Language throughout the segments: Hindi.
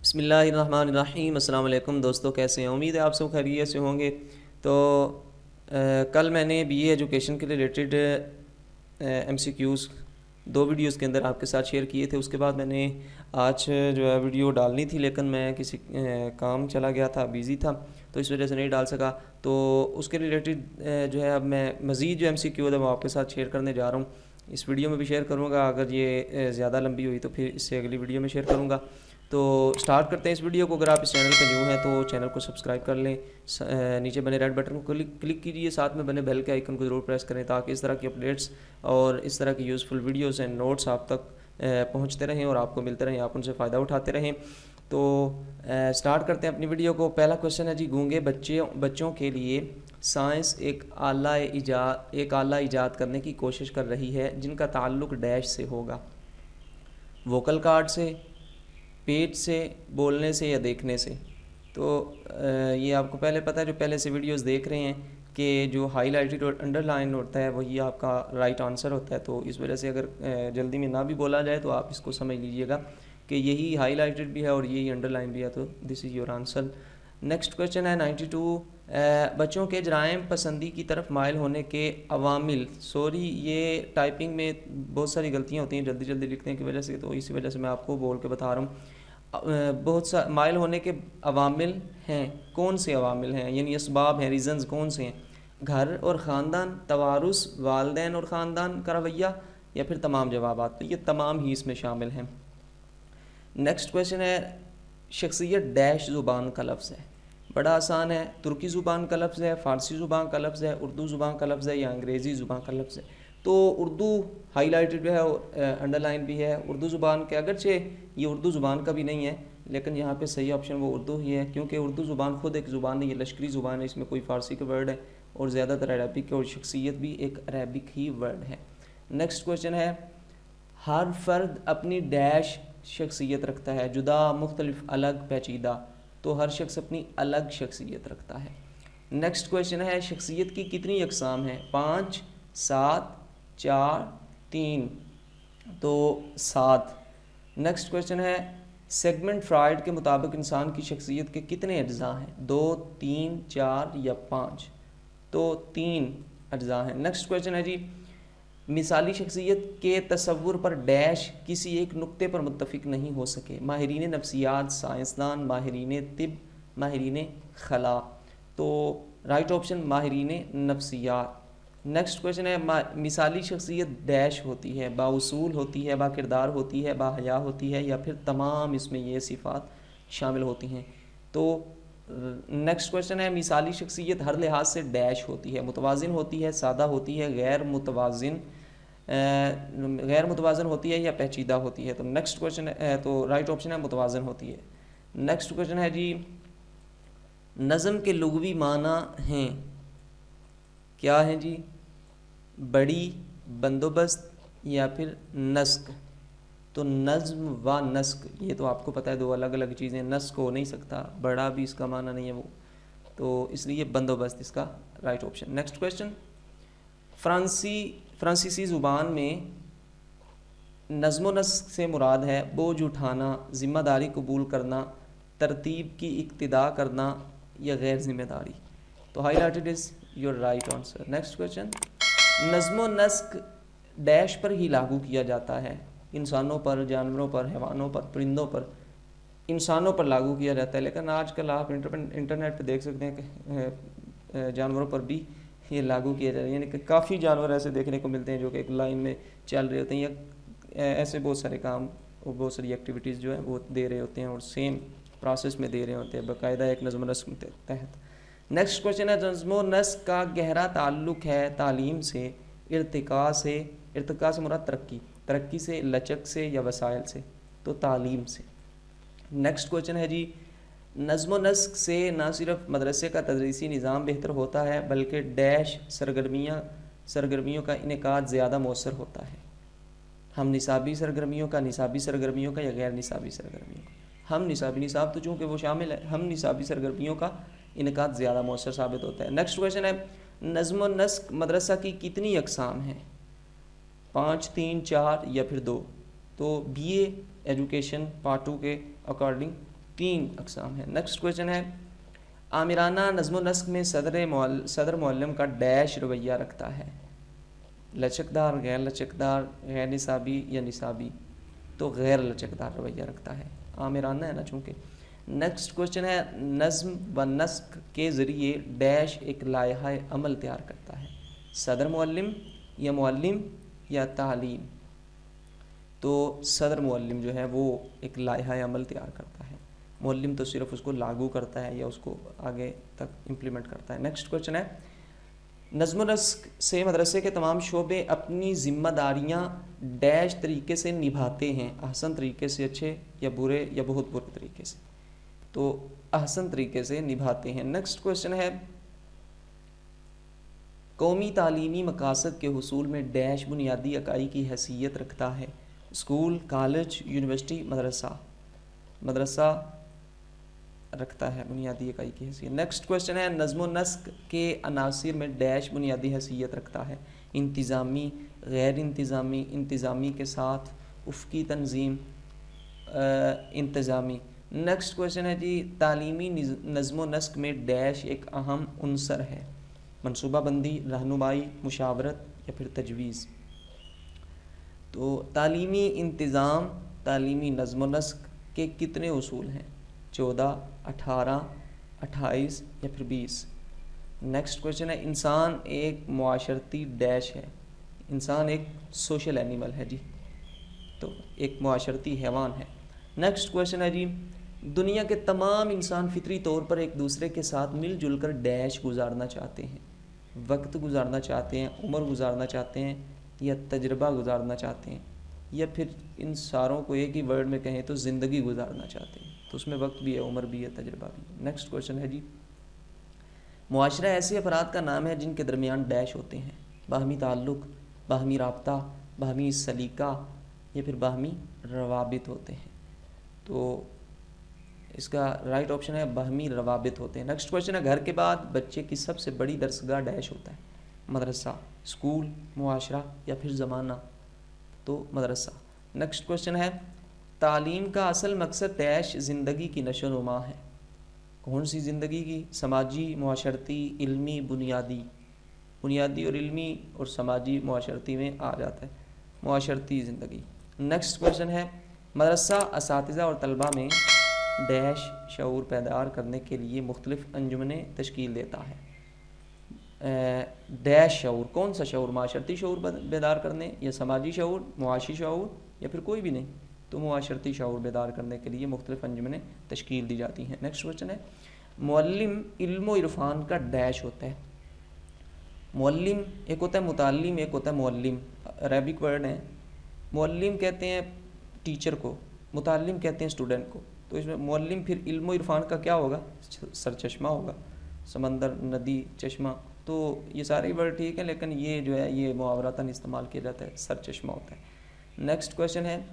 बिस्मिल्लाहिर्रहमानिर्रहीम। अस्सलाम वालेकुम दोस्तों, कैसे हैं? उम्मीद है आप सब खैरियत से होंगे। तो कल मैंने बीए एजुकेशन के रिलेटेड एमसीक्यूज़ दो वीडियोस के अंदर आपके साथ शेयर किए थे। उसके बाद मैंने आज जो है वीडियो डालनी थी, लेकिन मैं किसी काम चला गया था, बिज़ी था, तो इस वजह से नहीं डाल सका। तो उसके रिलेटेड जो है अब मैं मज़ीद जो एमसीक्यू है वो आपके साथ शेयर करने जा रहा हूँ। इस वीडियो में भी शेयर करूँगा, अगर ये ज़्यादा लंबी हुई तो फिर इससे अगली वीडियो में शेयर करूँगा। तो स्टार्ट करते हैं इस वीडियो को। अगर आप इस चैनल पर न्यू हैं तो चैनल को सब्सक्राइब कर लें, नीचे बने रेड बटन को क्लिक कीजिए, साथ में बने बेल के आइकन को ज़रूर प्रेस करें ताकि इस तरह की अपडेट्स और इस तरह की यूज़फुल वीडियोस एंड नोट्स आप तक पहुंचते रहें और आपको मिलते रहें, आप उनसे फ़ायदा उठाते रहें। तो स्टार्ट करते हैं अपनी वीडियो को। पहला क्वेश्चन है जी, गूंगे बच्चों के लिए साइंस एक आला इजाद करने की कोशिश कर रही है जिनका ताल्लुक डैश से होगा। वोकल कार्ड से, पेट से, बोलने से या देखने से। तो ये आपको पहले पता है, जो पहले से वीडियोस देख रहे हैं, कि जो हाईलाइटेड और अंडरलाइन होता है वही आपका राइट आंसर होता है। तो इस वजह से अगर जल्दी में ना भी बोला जाए तो आप इसको समझ लीजिएगा कि यही हाईलाइटेड भी है और यही अंडरलाइन भी है, तो this is your answer. Next question है 92, बच्चों के जराइम पसंदी की तरफ माइल होने के अवामिल। सॉरी, ये टाइपिंग में बहुत सारी गलतियाँ होती हैं जल्दी जल्दी लिखने की वजह से, तो इसी वजह से मैं आपको बोल के बता रहा हूँ। बहुत सा माइल होने के अवामिल हैं, कौन से अवामिल हैं, यानी असबाब हैं, रीज़न्स कौन से हैं? घर और ख़ानदान, तवारुस, वालदैन और ख़ानदान का रवैया, या फिर तमाम जवाबात। तो ये तमाम ही इसमें शामिल हैं। नेक्स्ट क्वेश्चन है, शख्सियत डैश ज़ुबान का लफ्ज़ है। बड़ा आसान है, तुर्की ज़ुबान का लफ्ज़ है, फ़ारसी ज़ुबान का लफ्ज़ है, उर्दू ज़ुबान का लफ्ज़ है या अंग्रेज़ी ज़ुबान का लफ्ज़ है। तो उर्दू हाईलाइटेड भी है, अंडरलाइन भी है। उर्दू ज़ुबान के, अगरचे ये उर्दू ज़ुबान का भी नहीं है, लेकिन यहाँ पे सही ऑप्शन वो उर्दू ही है, क्योंकि उर्दू ज़ुबान खुद एक ज़ुबान नहीं है, लश्करी ज़ुबान है, इसमें कोई फ़ारसी का वर्ड है और ज़्यादातर अरबिक है, और शख्सियत भी एक अरबिक ही वर्ड है। नेक्स्ट क्वेश्चन है, हर फ़र्द अपनी डैश शख्सियत रखता है, जुदा, मुख्तलिफ, अलग, पेचीदा। तो हर शख्स अपनी अलग शख्सियत रखता है। नेक्स्ट क्वेश्चन है, शख्सियत की कितनी अक़साम हैं? 5, 7, 4, 3। तो 7। नेक्स्ट क्वेश्चन है, सेगमेंट फ्राइड के मुताबिक इंसान की शख्सियत के कितने अज्जा हैं? 2, 3, 4 या 5? तो 3 अज्जा हैं। नेक्स्ट क्वेश्चन है जी, मिसाली शख्सियत के तसव्वुर पर डैश किसी एक नुक्ते पर मुत्तफिक नहीं हो सके। माहिरीन नफ्सियात, साइंसदान, माहिरीन तिब, माहिरीन खला। तो राइट ऑप्शन माहिरीन नफ्सियात। नेक्स्ट क्वेश्चन है, मिसाली शख्सियत डैश होती है, बाउसूल होती है, बाकिरदार होती है, बाहया होती है, या फिर तमाम इसमें ये सिफ़ात शामिल होती हैं। तो नेक्स्ट क्वेश्चन है, मिसाली शख्सियत हर लिहाज से डैश होती है, मुतवाज़िन होती है, सादा होती है, गैर मुतवाज़न होती है या पेचीदा होती है। तो नेक्स्ट क्वेश्चन है, तो राइट ऑप्शन है मुतवाज़न होती है। नेक्स्ट क्वेश्चन है जी, नज़म के लुग़वी माना हैं, क्या हैं जी? बड़ी, बंदोबस्त या फिर नस्क। तो नज़्म व नस्क, ये तो आपको पता है, दो अलग अलग चीज़ें। नस्क हो नहीं सकता, बड़ा भी इसका माना नहीं है वो, तो इसलिए बंदोबस्त इसका राइट ऑप्शन। नेक्स्ट क्वेश्चन, फ्रांसीसी ज़ुबान में नज़्म नस्क से मुराद है बोझ उठाना, ज़िम्मेदारी कबूल करना, तरतीब की इक्तिदा करना या गैर ज़िम्मेदारी। तो highlighted is your right answer. Next question, नज़्म नस्क डैश पर ही लागू किया जाता है? इंसानों पर, जानवरों पर, हैवानों पर, परिंदों पर। इंसानों पर लागू किया जाता है, लेकिन आजकल आप इंटरनेट पर देख सकते हैं कि जानवरों पर भी ये लागू किया जा रहा है। यानी कि काफ़ी जानवर ऐसे देखने को मिलते हैं जो कि एक लाइन में चल रहे होते हैं, या ऐसे बहुत सारे काम और बहुत सारी एक्टिविटीज़ जो है वो दे रहे होते हैं और सेम प्रोसेस में दे रहे होते हैं बाकायदा एक नज़्म नस्क के तहत। नेक्स्ट क्वेश्चन है, नज़्म नस्क का गहरा ताल्लुक़ है तालीम से, इर्तिका से। इर्तिका से मुराद तरक्की, तरक्की से, लचक से या वसाइल से? तो तालीम से। नेक्स्ट क्वेश्चन है जी, नज़्म नस्क से न सिर्फ मदरसे का तदरीसी निज़ाम बेहतर होता है बल्कि डैश सरगर्मियों का इनेकाद ज़्यादा मौसर होता है। हम निसाबी सरगर्मियों का, या गैर निसाबी सरगर्मियों का? हम निसाब तो चूँकि वो शामिल है, हम निसाबी सरगर्मियों का इनेकाद ज़्यादा मौसर साबित होता है। नेक्स्ट क्वेश्चन है, नज़्म नस्क मदरसा की कितनी अक़साम हैं? 5, 3, 4 या फिर 2? तो बीए एजुकेशन पार्ट 2 के अकॉर्डिंग 3 अकसाम है। नेक्स्ट क्वेश्चन है, आमिराना नज़्म नस्क में सदर मुअल्लिम का डैश रवैया रखता है, लचकदार, गैर लचकदार, गैर निसाबी या निसाबी। तो गैर लचकदार रवैया रखता है, आमिराना है ना चूँकि। नेक्स्ट क्वेश्चन है, नज़्म व नस्क के ज़रिए डैश एक लायहा अमल तैयार करता है, सदर मुअल्लिम या मुअल्लिम या तालीम। तो सदर मुअल्लिम जो है वो एक लायहा अमल तैयार करता है, मुअल्लिम तो सिर्फ उसको लागू करता है या उसको आगे तक इम्प्लीमेंट करता है। नेक्स्ट क्वेश्चन है, नज़्म नस्क से मदरसे के तमाम शोबे अपनी ज़िम्मेदारियाँ डैश तरीके से निभाते हैं, अहसन तरीके से, अच्छे या बुरे या बहुत बुरे तरीके से। तो अहसन तरीके से निभाते हैं। नेक्स्ट क्वेश्चन है, कौमी तालीमी मकासद के हुसूल में डैश बुनियादी इकाई की हैसियत रखता है, स्कूल, कॉलेज, यूनिवर्सिटी, मदरसा। मदरसा रखता है बुनियादी इकाई की हैसियत। नेक्स्ट क्वेश्चन है, नज़्म नस्क के अनासिर में डैश बुनियादी हैसियत रखता है, इंतज़ामी, गैर इंतज़ामी, इंतज़ामी के साथ, उफ़क़ी तंज़ीम, इंतज़ामी। नेक्स्ट क्वेश्चन है जी, तालीमी नज़्म नस्क में डैश एक अहम उन्सर है, मनसूबाबंदी, रहनुमाई, मुशावरत या फिर तजवीज़। तो तालीमी इंतज़ाम, तालीमी नज़्म नस्क के कितने उसूल हैं? 14, 18, 28 या फिर 20। नेक्स्ट क्वेश्चन है, इंसान एक मुआशरती डैश है, इंसान एक सोशल एनिमल है जी, तो एक मुआशरती हैवान है। नेक्स्ट क्वेश्चन है जी, दुनिया के तमाम इंसान फितरी तौर पर एक दूसरे के साथ मिलजुल कर डैश गुजारना चाहते हैं, वक्त गुजारना चाहते हैं, उम्र गुजारना चाहते हैं या तजर्बा गुजारना चाहते हैं, या फिर इन सारों को एक ही वर्ड में कहें तो ज़िंदगी गुजारना चाहते हैं। तो उसमें वक्त भी है, उम्र भी है, तजर्बा भी है। नेक्स्ट क्वेश्चन है जी, मुआशरा ऐसे अफराद का नाम है जिनके दरमियान डैश होते हैं, बाहमी ताल्लुक़, बाहमी राब्ता, बाहमी सलीका या फिर बाहमी रवाबित होते हैं। तो इसका राइट ऑप्शन है बाहमी रवाबित होते हैं। नेक्स्ट क्वेश्चन है, घर के बाद बच्चे की सबसे बड़ी दरसगाह डैश होता है, मदरसा, स्कूल, मुआशरा या फिर ज़माना। तो मदरसा। नेक्स्ट क्वेश्चन है, तालीम का असल मकसद डैश ज़िंदगी की नशो नुमा है, कौन सी ज़िंदगी की? समाजी, मुआशरती, इल्मी, बुनियादी। बुनियादी और इल्मी और समाजी मुआशरती में आ जाता है, मुआशरती ज़िंदगी। नेक्स्ट क्वेश्चन है, मदरसा असातिज़ा और तलबा में डैश शऊर पैदा करने के लिए मुख्तलिफ अंजुमनें तश्कील देता है, डैश शऊर, कौन सा शऊर? माशरती शऊर बेदार करने या समाजी शऊर, मुआशी शऊर या फिर कोई भी नहीं? तो मुआशरती शऊर बेदार करने के लिए मुख्तलिफ अंजुमनें तश्कील दी जाती हैं। नेक्स्ट क्वेश्चन है, मुअल्लिम इल्म इरफान का डैश होता है। मुअल्लिम एक होता है मुताल्लिम, एक होता है मुअल्लिम, अरबिक वर्ड है। मुअल्लिम कहते हैं टीचर को, मुताल्लिम कहते हैं स्टूडेंट को। तो इसमें मुअल्लिम फिर इल्म इरफान का क्या होगा? सरचश्मा होगा, समंदर, नदी, चश्मा। तो ये सारे वर्ड ठीक है, लेकिन ये जो है ये मुहावरातन इस्तेमाल किया जाता है, सरचश्मा होता है। नेक्स्ट क्वेश्चन है,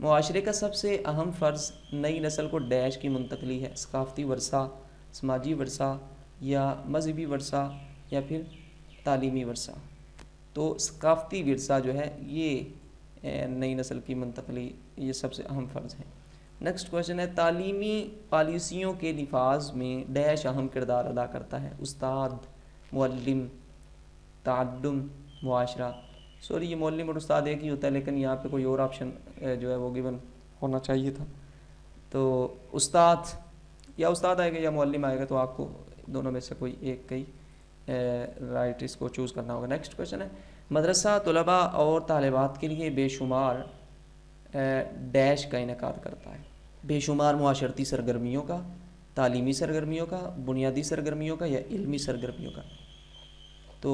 मुआशरे का सबसे अहम फ़र्ज़ नई नस्ल को डैश की मुंतकली है, सकाफ़ती वर्सा, समाजी वर्सा या मजहबी वर्सा या फिर तालीमी वर्सा। तो सकाफ़ती वर्सा जो है ये नई नस्ल की मुंतकली, ये सबसे अहम फ़र्ज़ है। नेक्स्ट क्वेश्चन है, तालीमी पॉलिसियों के निफाज में डैश अहम किरदार अदा करता है, उस्ताद, मुअल्लिम, ताल्लुम, मुआशरा। सॉरी, ये मुअल्लिम और उस्ताद एक ही होता है, लेकिन यहाँ पे कोई और ऑप्शन जो है वो गिवन होना चाहिए था। तो उस्ताद, या उस्ताद आएगा या मुअल्लिम आएगा, तो आपको दोनों में से कोई एक कई राइट इसको चूज़ करना होगा। नेक्स्ट क्वेश्चन है, मदरसा तलबा और तालिबात के लिए बेशुमार डैश का इनेकाद करता है, बेशुमार मुआशरती सरगर्मियों का, तालीमी सरगर्मियों का, बुनियादी सरगर्मियों का या इल्मी सरगर्मियों का। तो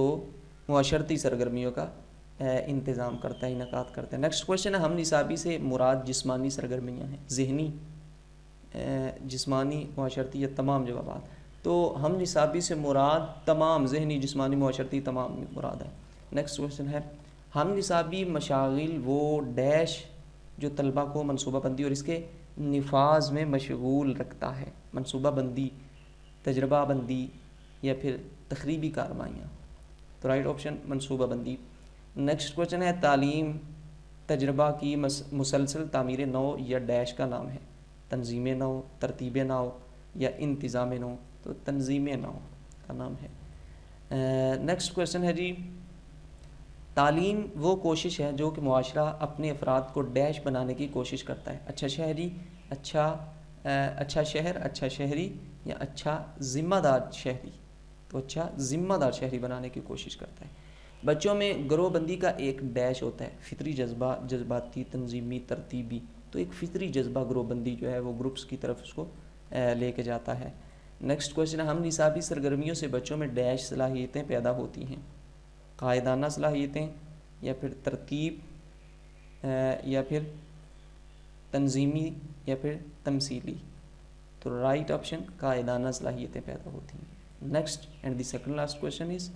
मुआशरती सरगर्मियों का इंतज़ाम करता है, इनेकाद करता है। नेक्स्ट क्वेश्चन है, हम निसाबी से मुराद जिस्मानी सरगर्मियाँ हैं, ज़हनी, जिस्मानी, मुआशरती या तमाम जवाबात। तो हम निसाबी से मुराद तमाम, ज़हनी, जिस्मानी, मुआशरती तमाम मुराद है। नेक्स्ट क्वेश्चन है, हम निसाबी मशागिल वो डैश जो तलबा को मनसूबाबंदी और इसके निफाज में मशगूल रखता है, मनसूबाबंदी, तजर्बाबंदी या फिर तखरीबी कारवाइयाँ। तो राइट ऑप्शन मनसूबाबंदी। नेक्स्ट क्वेश्चन है, तालीम तजर्बा की मुसलसल तामीर नौ या डैश का नाम है, तंजीम नौ, तरतीब नौ या इंतज़ाम नौ? तो तंजीम नौ का नाम है। नेक्स्ट क्वेश्चन है जी, तालीम वो कोशिश है जो कि मुआशरा अपने अफराद को डैश बनाने की कोशिश करता है। अच्छा शहरी, अच्छा शहर, अच्छा शहरी या अच्छा ज़िम्मेदार शहरी? तो अच्छा ज़िम्मेदार शहरी बनाने की कोशिश करता है। बच्चों में ग्रोहबंदी का एक डैश होता है, फितरी जज्बा, जज्बाती, तंजीमी, तरतीबी। तो एक फितरी जज्बा ग्रोहबंदी जो है वो ग्रुप्स की तरफ उसको लेके जाता है। नेक्स्ट क्वेश्चन है, हम निसाबी सरगर्मियों से बच्चों में डैश सलाहियतें पैदा होती हैं? कायदाना सलाहियतें या फिर तरतीब या फिर तंजीमी या फिर तमसीली? तो राइट ऑप्शन कायदाना सलाहियतें पैदा होती हैं। Next and the second last question is,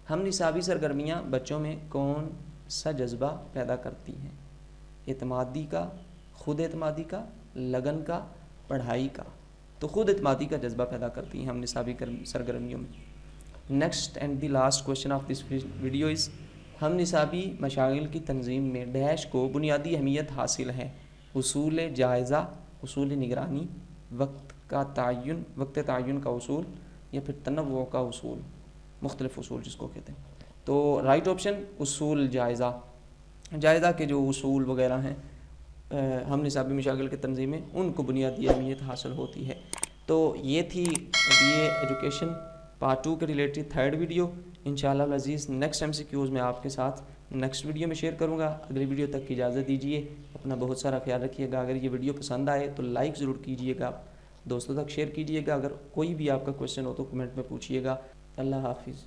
हम निसाबी सरगर्मियाँ बच्चों में कौन सा जज्बा पैदा करती हैं? एतमादी का, खुद एतमादी का, लगन का, पढ़ाई का? तो खुद एतमादी का जज्बा पैदा करती हैं हम निसाबी सरगर्मियों में। Next and the last question of this video is, हम निसाबी मशागिल की तंजीम में डैश को बुनियादी अहमियत हासिल है? उसूल जायज़ा, उसूल निगरानी, वक्त तयन का उसूल या फिर तनव्वु का उसूल, मुख्तलिफ उसूल जिसको कहते हैं? तो राइट ऑप्शन उसूल जायज़ा। जायज़ा के जो उसूल वगैरह हैं हम निसाबी मशागिल की तंजीम में उनको बुनियादी अहमियत हासिल होती है। तो ये थी BA एजुकेशन पार्ट 2 के रिलेटेड थर्ड वीडियो। इंशाअल्लाह अज़ीज़ नेक्स्ट MCQs में आपके साथ नेक्स्ट वीडियो में शेयर करूँगा। अगली वीडियो तक की इजाज़त दीजिए। अपना बहुत सारा ख्याल रखिएगा। अगर ये वीडियो पसंद आए तो लाइक ज़रूर कीजिएगा, दोस्तों तक शेयर कीजिएगा। अगर कोई भी आपका क्वेश्चन हो तो कमेंट में पूछिएगा। अल्लाह हाफिज़।